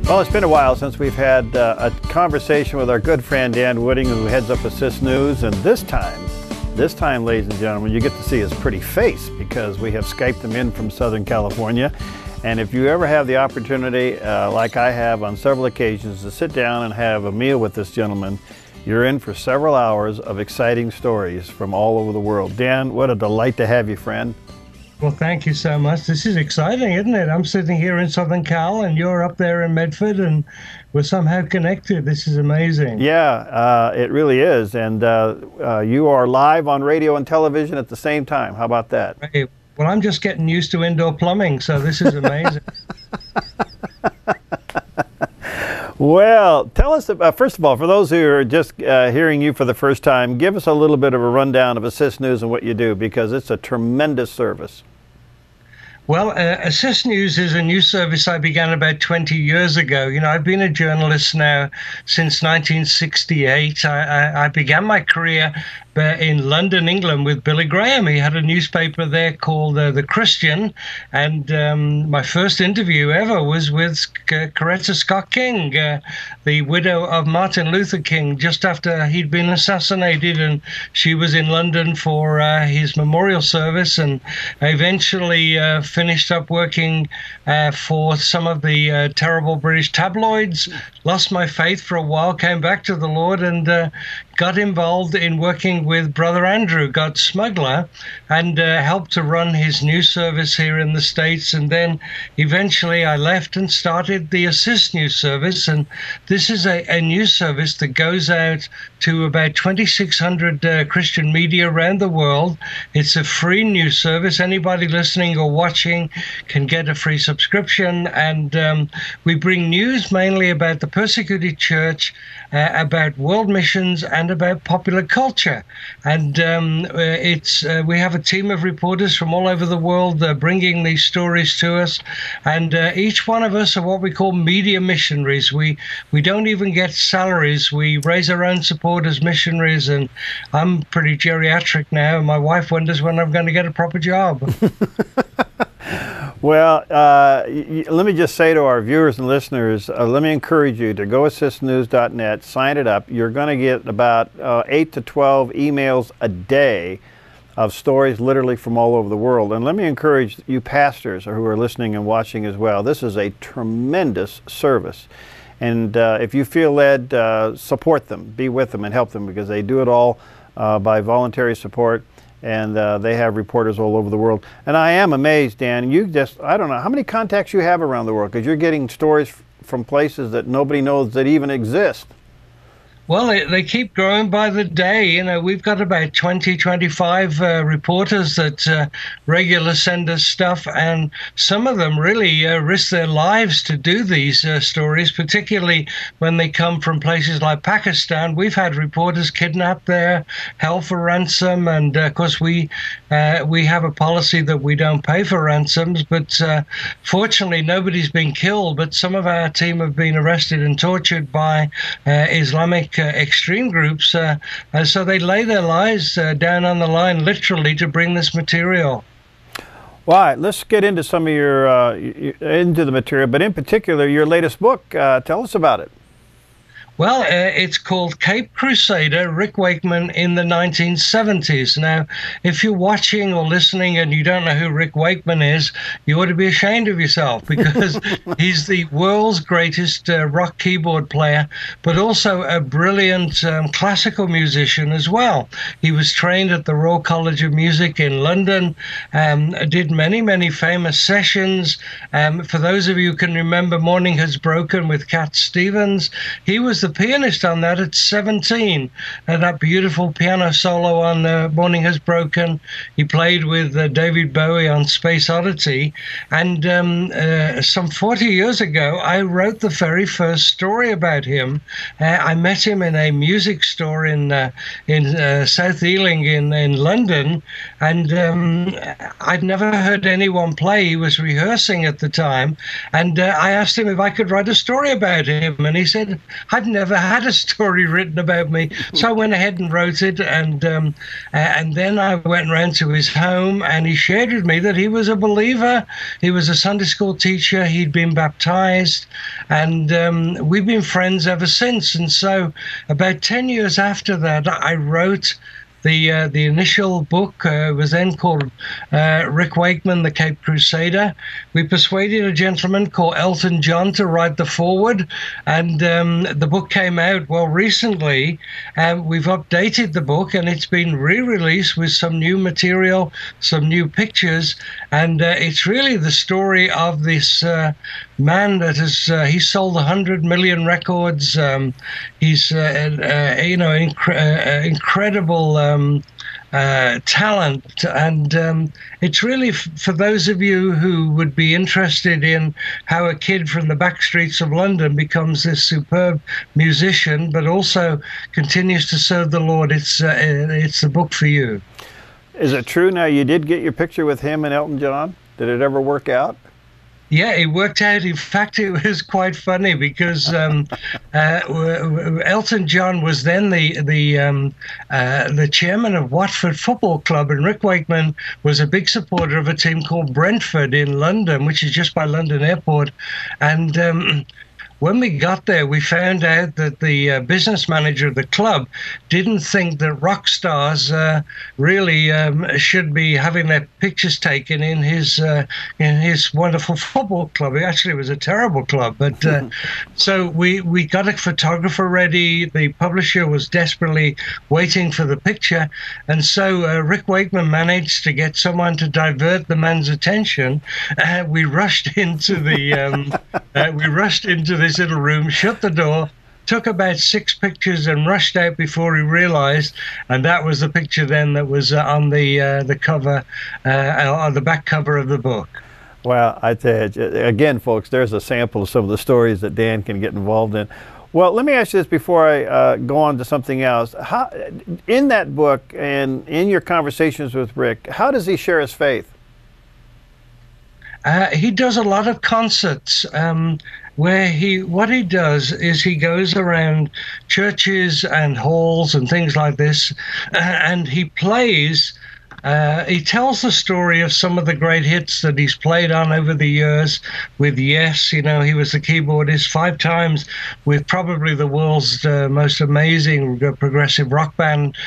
Well, it's been a while since we've had a conversation with our good friend Dan Wooding, who heads up Assist News, and this time, ladies and gentlemen, you get to see his pretty face because we have Skyped him in from Southern California. And if you ever have the opportunity, like I have on several occasions, to sit down and have a meal with this gentleman, you're in for several hours of exciting stories from all over the world. Dan, what a delight to have you, friend. Well, thank you so much. This is exciting, isn't it? I'm sitting here in Southern Cal, and you're up there in Medford, and we're somehow connected. This is amazing. Yeah, it really is. And you are live on radio and television at the same time. How about that? Hey, well, I'm just getting used to indoor plumbing, so this is amazing. Well, tell us, first of all, for those who are just hearing you for the first time, give us a little bit of a rundown of Assist News and what you do, because it's a tremendous service. Well, Assist News is a news service I began about 20 years ago. You know, I've been a journalist now since 1968. I began my career in London, England, with Billy Graham. He had a newspaper there called The Christian, and my first interview ever was with Coretta Scott King, the widow of Martin Luther King, just after he'd been assassinated, and she was in London for his memorial service, and eventually finished up working for some of the terrible British tabloids, lost my faith for a while, came back to the Lord, and got involved in working with Brother Andrew, God's smuggler, and helped to run his news service here in the States. And then eventually I left and started the Assist News service. And this is a news service that goes out to about 2,600 Christian media around the world. It's a free news service. Anybody listening or watching can get a free subscription. And we bring news mainly about the persecuted church, about world missions, and about popular culture. And we have a team of reporters from all over the world bringing these stories to us. And each one of us are what we call media missionaries. We don't even get salaries. We raise our own support as missionaries. And I'm pretty geriatric now. And my wife wonders when I'm going to get a proper job. Well, let me just say to our viewers and listeners, let me encourage you to go assistnews.net, sign it up. You're going to get about 8 to 12 emails a day of stories literally from all over the world. And let me encourage you pastors who are listening and watching as well. This is a tremendous service. And if you feel led, support them, be with them and help them, because they do it all by voluntary support. And they have reporters all over the world. And I am amazed, Dan, I don't know how many contacts you have around the world, because you're getting stories from places that nobody knows that even exist. Well, they keep growing by the day. You know, we've got about 20, 25 reporters that regularly send us stuff, and some of them really risk their lives to do these stories, particularly when they come from places like Pakistan. We've had reporters kidnapped there, held for ransom, and of course we have a policy that we don't pay for ransoms, but fortunately nobody's been killed, but some of our team have been arrested and tortured by Islamic extreme groups, so they lay their lives down on the line, literally, to bring this material. All right, let's get into some of into the material, but in particular, your latest book. Tell us about it. Well, it's called Cape Crusader, Rick Wakeman in the 1970s. Now, if you're watching or listening and you don't know who Rick Wakeman is, you ought to be ashamed of yourself, because he's the world's greatest rock keyboard player, but also a brilliant classical musician as well. He was trained at the Royal College of Music in London, did many, many famous sessions. For those of you who can remember Morning Has Broken with Cat Stevens, he was the pianist on that at 17, and that beautiful piano solo on Morning Has Broken. He played with David Bowie on Space Oddity, and some 40 years ago I wrote the very first story about him. I met him in a music store in South Ealing in London, and I'd never heard anyone play. He was rehearsing at the time, and I asked him if I could write a story about him, and he said, "I've never never had a story written about me. So I went ahead and wrote it, and then I went round to his home, and he shared with me that he was a believer. He was a Sunday school teacher. He'd been baptized, and we've been friends ever since. And so about 10 years after that, I wrote the initial book. Was then called Rick Wakeman, the Cape Crusader. We persuaded a gentleman called Elton John to write the foreword, and the book came out. Well, recently we've updated the book, and it's been re-released with some new material, some new pictures, and it's really the story of this man that has he sold 100 million records. He's incredible talent, and it's really for those of you who would be interested in how a kid from the back streets of London becomes this superb musician, but also continues to serve the Lord. It's the book for you. Is it true now you did get your picture with him and Elton John? Did it ever work out? Yeah, it worked out. In fact, it was quite funny because Elton John was then the chairman of Watford Football Club, and Rick Wakeman was a big supporter of a team called Brentford in London, which is just by London Airport. And when we got there, we found out that the business manager of the club didn't think that rock stars really should be having their pictures taken in his wonderful football club. It actually was a terrible club, but so we got a photographer ready. The publisher was desperately waiting for the picture, and so Rick Wakeman managed to get someone to divert the man's attention. We rushed into this little room, shut the door, took about 6 pictures, and rushed out before he realized. And that was the picture then that was on the cover, on the back cover of the book. Well, I tell you, again, folks, there's a sample of some of the stories that Dan can get involved in. Well, let me ask you this before I go on to something else. How, in that book and in your conversations with Rick, how does he share his faith? He does a lot of concerts where what he does is he goes around churches and halls and things like this, and he plays. He tells the story of some of the great hits that he's played on over the years with Yes. You know, he was the keyboardist 5 times with probably the world's most amazing progressive rock band.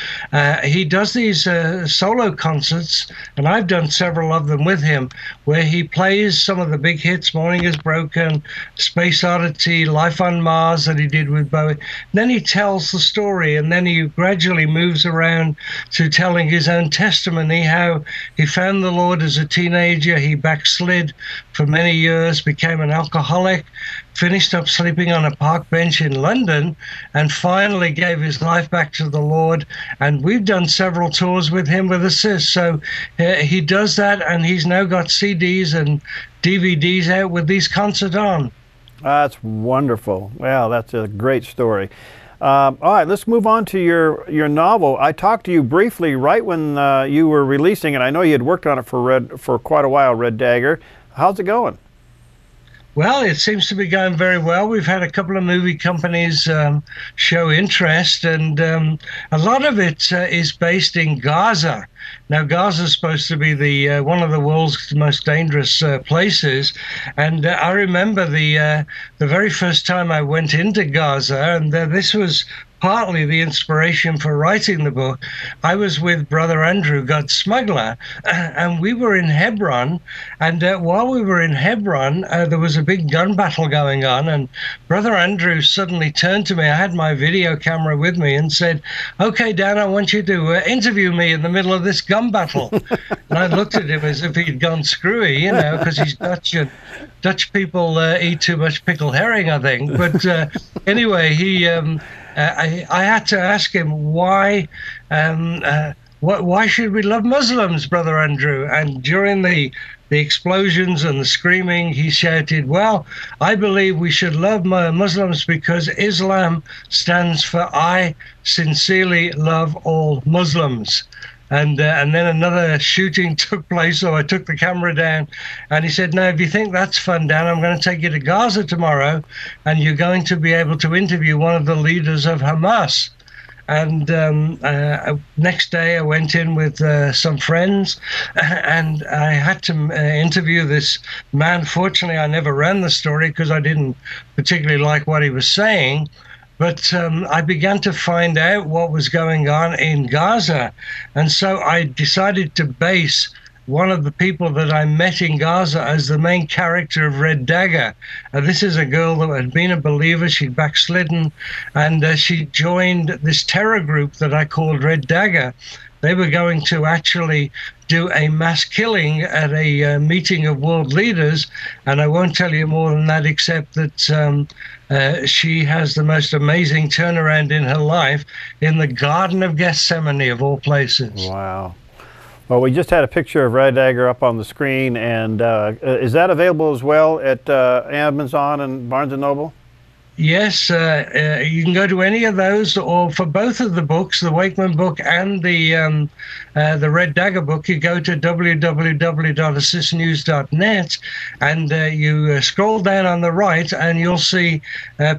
He does these solo concerts, and I've done several of them with him, where he plays some of the big hits, Morning is Broken, Space Oddity, Life on Mars that he did with Bowie. Then he tells the story, and then he gradually moves around to telling his own testimony, how he found the Lord as a teenager. He backslid for many years, became an alcoholic, finished up sleeping on a park bench in London, and finally gave his life back to the Lord. And we've done several tours with him with Assist. So he does that, and he's now got CDs and DVDs out with these concerts on. That's wonderful. Well, that's a great story. All right, let's move on to your novel. I talked to you briefly right when you were releasing it. I know you had worked on it for quite a while, Red Dagger. How's it going? Well, it seems to be going very well. We've had a couple of movie companies show interest, and a lot of it is based in Gaza. Now, Gaza is supposed to be the one of the world's most dangerous places, and I remember the very first time I went into Gaza, and this was partly the inspiration for writing the book. I was with Brother Andrew, God's smuggler, and we were in Hebron. And while we were in Hebron, there was a big gun battle going on. And Brother Andrew suddenly turned to me. I had my video camera with me and said, "Okay, Dan, I want you to interview me in the middle of this gun battle." And I looked at him as if he'd gone screwy, you know, because he's Dutch, and Dutch people eat too much pickled herring, I think. But anyway, he... I had to ask him why should we love Muslims, Brother Andrew? And during the explosions and the screaming, he shouted, "Well, I believe we should love Muslims because Islam stands for I sincerely love all Muslims." and then another shooting took place, so I took the camera down, and he said, "No, if you think that's fun, Dan, I'm going to take you to Gaza tomorrow, and you're going to be able to interview one of the leaders of Hamas." And next day I went in with some friends, and I had to interview this man. Fortunately, I never ran the story because I didn't particularly like what he was saying. But I began to find out what was going on in Gaza. And so I decided to base one of the people that I met in Gaza as the main character of Red Dagger. This is a girl that had been a believer. She'd backslidden, and she joined this terror group that I called Red Dagger. They were going to actually do a mass killing at a meeting of world leaders, and I won't tell you more than that, except that she has the most amazing turnaround in her life in the Garden of Gethsemane, of all places. Wow. Well, we just had a picture of Red Dagger up on the screen, and is that available as well at Amazon and Barnes & Noble? Yes, you can go to any of those, or for both of the books, the Wakeman book and the Red Dagger book, you go to www.assistnews.net, and you scroll down on the right, and you'll see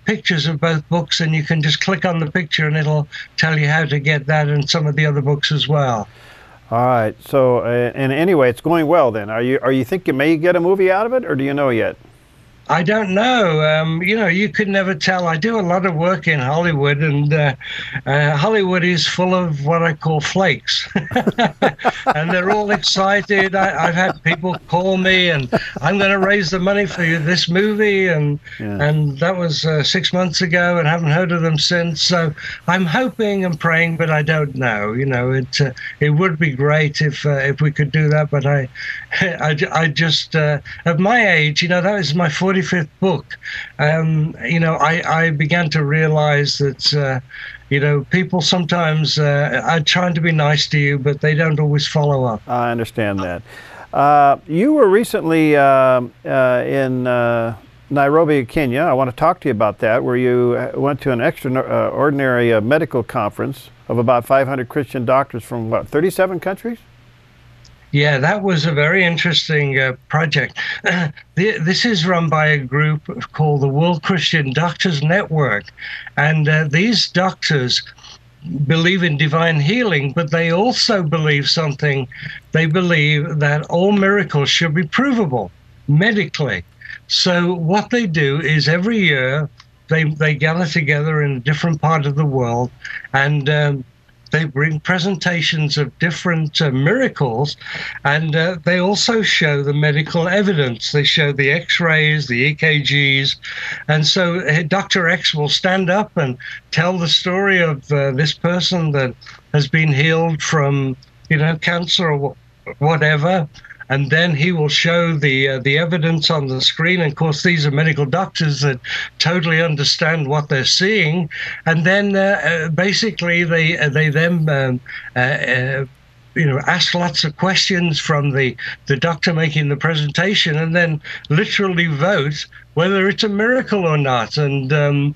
pictures of both books, and you can just click on the picture, and it'll tell you how to get that and some of the other books as well. All right. So, and anyway, it's going well then. Are you think you may get a movie out of it, or do you know yet? I don't know. You know, you could never tell. I do a lot of work in Hollywood, and Hollywood is full of what I call flakes. And they're all excited. I've had people call me, and I'm going to raise the money for this movie, and that was 6 months ago, and haven't heard of them since. So I'm hoping and praying, but I don't know. You know, it would be great if we could do that, but I just at my age, you know, that was my 45th book. You know, I began to realize that, you know, people sometimes are trying to be nice to you, but they don't always follow up. I understand that. You were recently in Nairobi, Kenya. I want to talk to you about that, where you went to an extraordinary medical conference of about 500 Christian doctors from, what, 37 countries? Yeah, that was a very interesting project. This is run by a group called the World Christian Doctors Network. And these doctors believe in divine healing, but they also believe something. They believe that all miracles should be provable medically. So what they do is every year they gather together in a different part of the world, and they bring presentations of different miracles, and they also show the medical evidence. They show the x-rays, the EKGs, and so Dr. X will stand up and tell the story of this person that has been healed from, you know, cancer or whatever, and then he will show the evidence on the screen. And of course, these are medical doctors that totally understand what they're seeing. And then basically they then you know, ask lots of questions from the doctor making the presentation, and then literally vote whether it's a miracle or not. And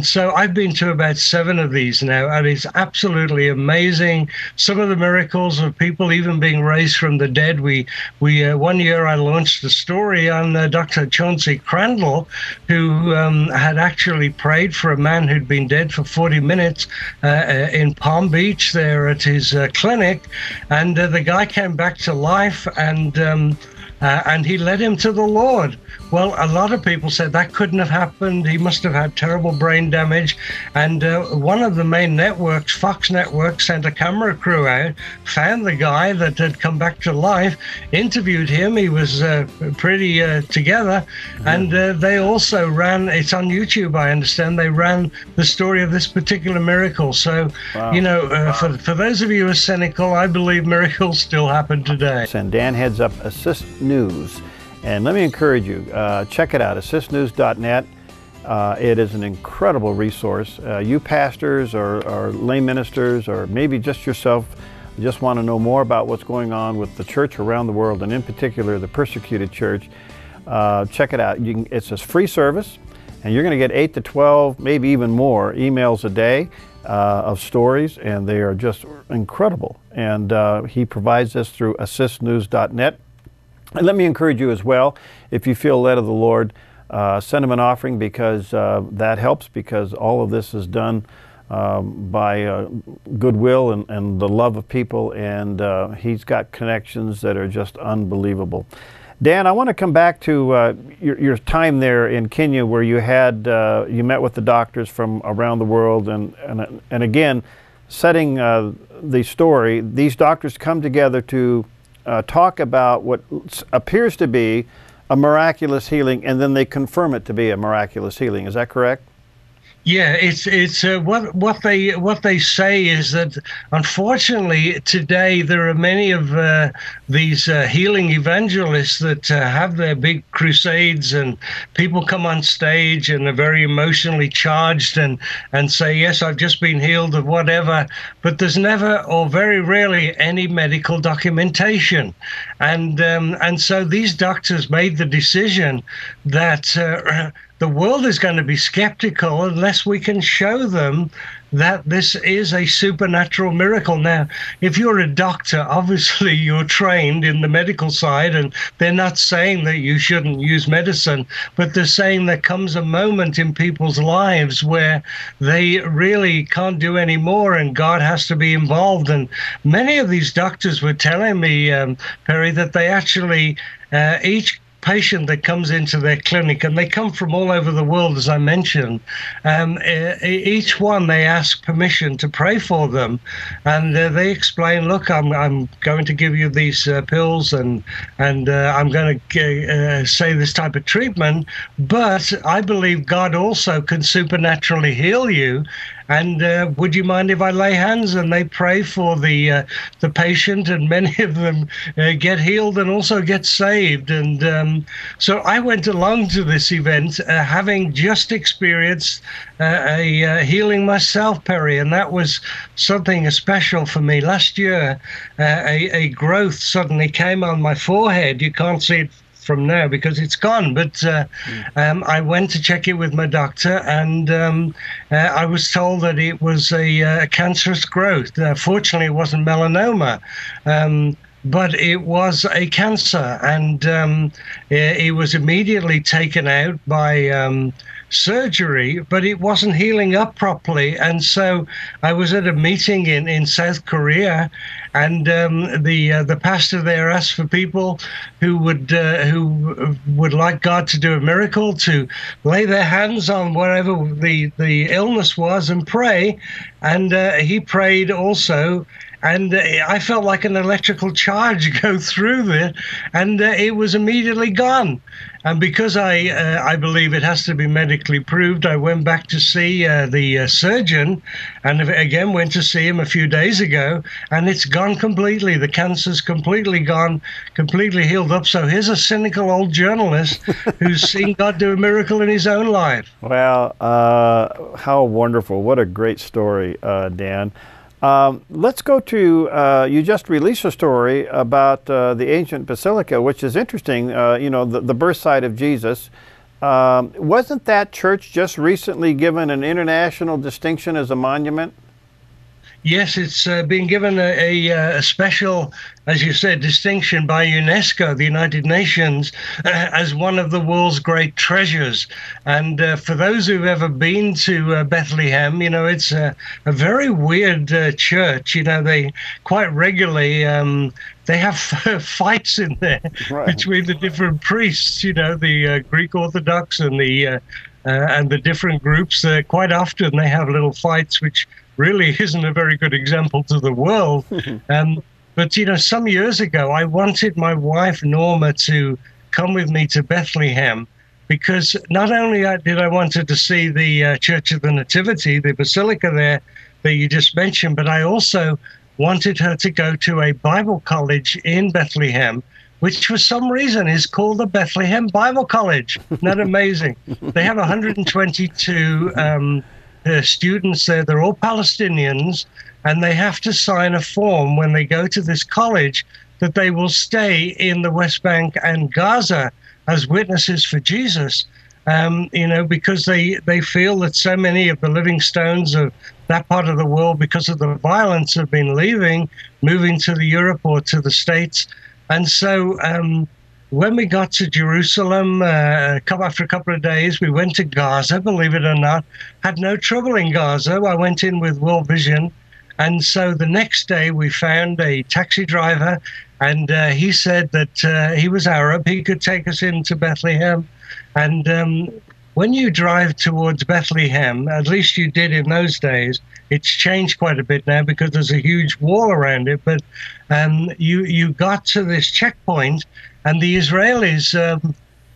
so I've been to about 7 of these now, and it's absolutely amazing. Some of the miracles of people even being raised from the dead. We one year I launched a story on Dr. Chauncey Crandall, who had actually prayed for a man who'd been dead for 40 minutes in Palm Beach there at his clinic, and the guy came back to life, and he led him to the Lord. Well, a lot of people said that couldn't have happened. He must have had terrible brain damage. And one of the main networks, Fox Network, sent a camera crew out, found the guy that had come back to life, interviewed him. He was pretty together. And they also ran, it's on YouTube, I understand, they ran the story of this particular miracle. So, you know, for those of you who are cynical, I believe miracles still happen today. And Dan heads up Assist News. And let me encourage you, check it out, assistnews.net. It is an incredible resource. You pastors or lay ministers, or maybe just yourself, just want to know more about what's going on with the church around the world, and in particular the persecuted church, check it out. It's a free service, and you're going to get 8 to 12, maybe even more emails a day. of stories, and they are just incredible. And he provides this through assistnews.net. And let me encourage you as well, if you feel led of the Lord, send him an offering, because that helps, because all of this is done by goodwill and the love of people, and he's got connections that are just unbelievable. Dan, I want to come back to your time there in Kenya, where you had you met with the doctors from around the world, and again, setting the story. These doctors come together to talk about what appears to be a miraculous healing, and then they confirm it to be a miraculous healing. Is that correct? Yeah, it's what they say is that, unfortunately, today there are many of these healing evangelists that have their big crusades, and people come on stage and are very emotionally charged and say, yes, I've just been healed of whatever, but there's never, or very rarely, any medical documentation, and so these doctors made the decision that the world is going to be skeptical unless we can show them that this is a supernatural miracle. Now, if you're a doctor, obviously you're trained in the medical side, and they're not saying that you shouldn't use medicine, but they're saying there comes a moment in people's lives where they really can't do any more, and God has to be involved. And many of these doctors were telling me, Perry, that they actually, each patient that comes into their clinic, and they come from all over the world, as I mentioned, each one they ask permission to pray for them, and they explain, look, I'm going to give you these pills, and I'm going to say this type of treatment, but I believe God also can supernaturally heal you, and would you mind if I lay hands? And they pray for the patient, and many of them get healed and also get saved. And so I went along to this event having just experienced a healing myself, Perry, and that was something special for me. Last year, a growth suddenly came on my forehead. You can't see it from now because it's gone, but I went to check it with my doctor, and I was told that it was a cancerous growth. Fortunately, it wasn't melanoma, but it was a cancer, and it was immediately taken out by surgery, but it wasn't healing up properly. And so I was at a meeting in South Korea, and the pastor there asked for people who would like God to do a miracle to lay their hands on whatever the illness was and pray. And he prayed also. And I felt like an electrical charge go through it, and it was immediately gone. And because I believe it has to be medically proved, I went back to see the surgeon, and again went to see him a few days ago, and it's gone completely. The cancer's completely gone, completely healed up. So here's a cynical old journalist who's seen God do a miracle in his own life. Well, how wonderful. What a great story, Dan. Let's go to, you just released a story about the ancient basilica, which is interesting, you know, the birth site of Jesus. Wasn't that church just recently given an international distinction as a monument? Yes, it's been given a special, as you said, distinction by UNESCO, the United Nations, as one of the world's great treasures. And for those who've ever been to Bethlehem, you know, it's a very weird church. You know, they quite regularly, they have fights in there between the different priests, you know, the Greek Orthodox and the different groups. Quite often they have little fights, which really isn't a very good example to the world. But, you know, some years ago, I wanted my wife, Norma, to come with me to Bethlehem, because not only did I want her to see the Church of the Nativity, the basilica there that you just mentioned, but I also wanted her to go to a Bible college in Bethlehem, which for some reason is called the Bethlehem Bible College. Isn't that amazing? They have 122 students there. They're all Palestinians, and they have to sign a form when they go to this college that they will stay in the West Bank and Gaza as witnesses for Jesus. because they feel that so many of the living stones of that part of the world, because of the violence, have been moving to the Europe or to the States. And so when we got to Jerusalem, after a couple of days, we went to Gaza, believe it or not. Had no trouble in Gaza. I went in with World Vision. And so the next day we found a taxi driver, and he said that he was Arab. He could take us into Bethlehem. And when you drive towards Bethlehem, at least you did in those days, it's changed quite a bit now because there's a huge wall around it. But you got to this checkpoint, and the Israelis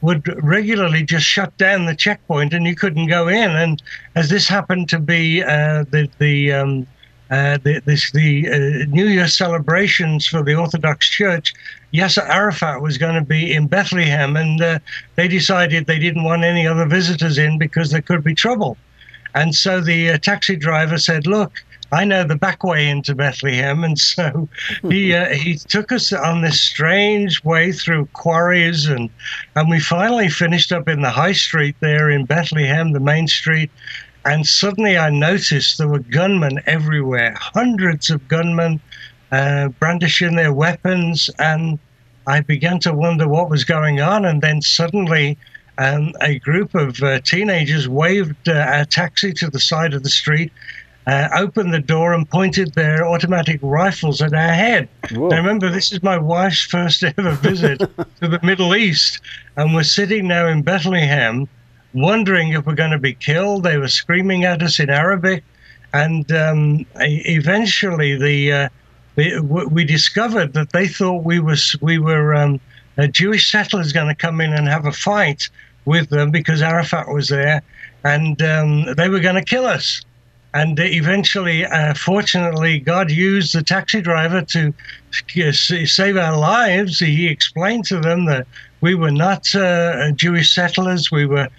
would regularly just shut down the checkpoint, and you couldn't go in. And as this happened to be the New Year celebrations for the Orthodox Church, Yasser Arafat was going to be in Bethlehem, and they decided they didn't want any other visitors in because there could be trouble. And so the taxi driver said, "Look, I know the back way into Bethlehem." And so he took us on this strange way through quarries, and we finally finished up in the high street there in Bethlehem, the main street. And suddenly I noticed there were gunmen everywhere, hundreds of gunmen brandishing their weapons. And I began to wonder what was going on. And then suddenly a group of teenagers waved a taxi to the side of the street, opened the door and pointed their automatic rifles at our head. Now, remember, this is my wife's first ever visit to the Middle East. And we're sitting now in Bethlehem, wondering if we're going to be killed. They were screaming at us in Arabic, and eventually we discovered that they thought we were Jewish settlers going to come in and have a fight with them because Arafat was there, and they were going to kill us. And eventually, fortunately, God used the taxi driver to save our lives. He explained to them that we were not Jewish settlers. We were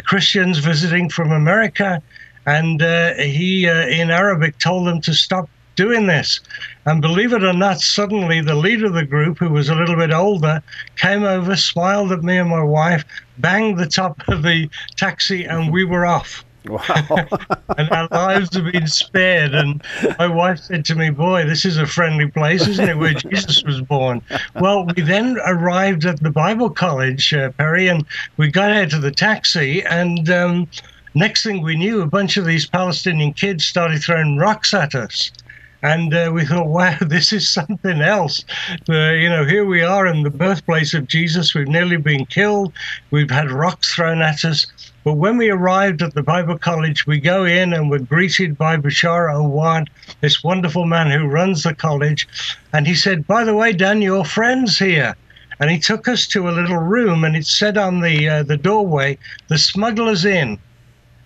Christians visiting from America. And he, in Arabic, told them to stop doing this. And believe it or not, suddenly the leader of the group, who was a little bit older, came over, smiled at me and my wife, banged the top of the taxi, and we were off. Wow. And our lives have been spared. And my wife said to me, "Boy, this is a friendly place, isn't it, where Jesus was born?" Well, we then arrived at the Bible college, Perry, and we got out of the taxi, and next thing we knew, a bunch of these Palestinian kids started throwing rocks at us. And we thought, wow, this is something else. Here we are in the birthplace of Jesus. We've nearly been killed. We've had rocks thrown at us. But when we arrived at the Bible college, we go in and we're greeted by Bashar Awad, this wonderful man who runs the college. And he said, "By the way, Dan, your friend's here." And he took us to a little room, and it said on the doorway, "The Smuggler's Inn."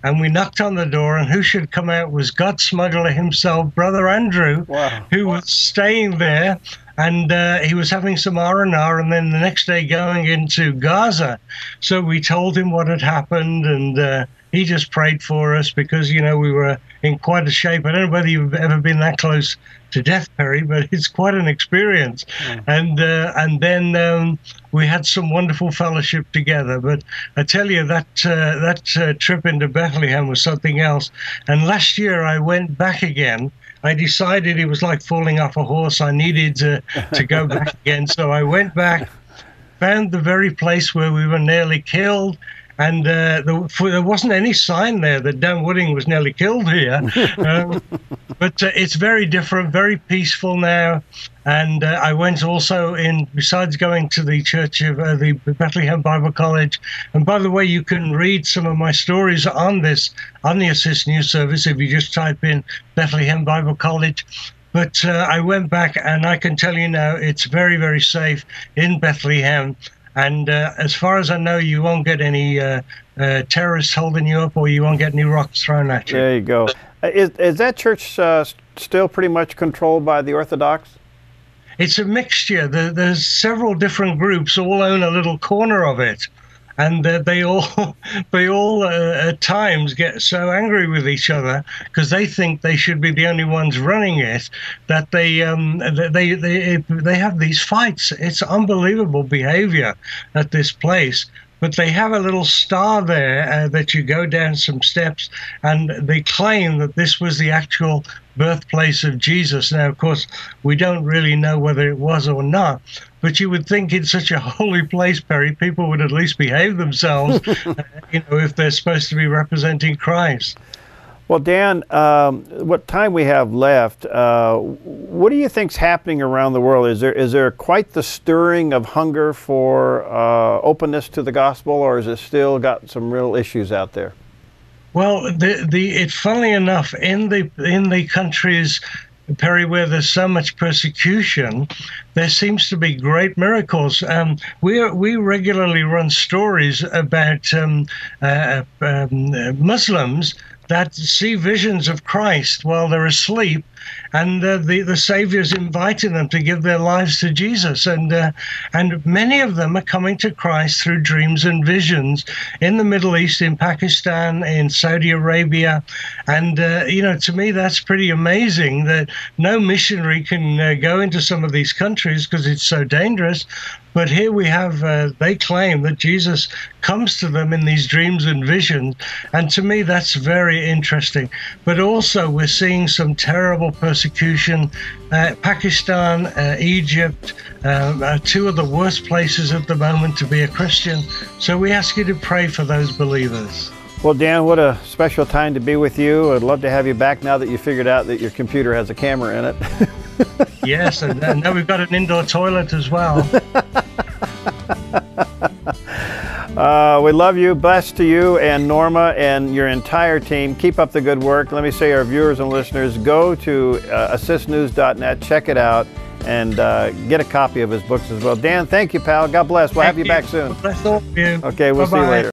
And we knocked on the door, and who should come out was God smuggler himself, Brother Andrew, who was staying there. And he was having some R&R, and then the next day going into Gaza. So we told him what had happened, and he just prayed for us because, we were in quite a shape. I don't know whether you've ever been that close to death, Perry, but it's quite an experience. Yeah. And then we had some wonderful fellowship together. But I tell you, that trip into Bethlehem was something else. And last year I went back again. I decided it was like falling off a horse. I needed to go back again. So I went back, found the very place where we were nearly killed. And there wasn't any sign there that Dan Wooding was nearly killed here. But it's very different, very peaceful now. And I went also besides going to the church of the Bethlehem Bible College. And by the way, you can read some of my stories on the Assist News Service if you just type in Bethlehem Bible College. But I went back, and I can tell you now, it's very, very safe in Bethlehem. And as far as I know, you won't get any terrorists holding you up, or you won't get any rocks thrown at you. There you go. Is that church still pretty much controlled by the Orthodox? It's a mixture. There's several different groups, all own a little corner of it. And they all at times get so angry with each other because they think they should be the only ones running it, that they have these fights. It's unbelievable behavior at this place. but they have a little star there that you go down some steps, and they claim that this was the actual birthplace of Jesus. Now, of course, we don't really know whether it was or not, but you would think in such a holy place, Perry, people would at least behave themselves, if they're supposed to be representing Christ. Well, Dan, what time we have left, what do you think's happening around the world? Is there quite the stirring of hunger for openness to the gospel, or is it still got some real issues out there? Well, funnily enough, in the countries, Perry, where there's so much persecution, there seems to be great miracles. We regularly run stories about Muslims that see visions of Christ while they're asleep, and the Savior's inviting them to give their lives to Jesus, and many of them are coming to Christ through dreams and visions in the Middle East, in Pakistan, in Saudi Arabia, and to me that's pretty amazing that no missionary can go into some of these countries because it's so dangerous. But here we have, they claim that Jesus comes to them in these dreams and visions. And to me, that's very interesting. But also, we're seeing some terrible persecution. Pakistan, Egypt, two of the worst places at the moment to be a Christian. So we ask you to pray for those believers. Well, Dan, what a special time to be with you. I'd love to have you back now that you figured out that your computer has a camera in it. Yes, and now we've got an indoor toilet as well. We love you. Blessed to you and Norma and your entire team. Keep up the good work. Let me say, our viewers and listeners, go to assistnews.net, check it out, and get a copy of his books as well. Dan, thank you, pal. God bless. We'll have you back soon. Bless all of you. Okay, we'll see you later.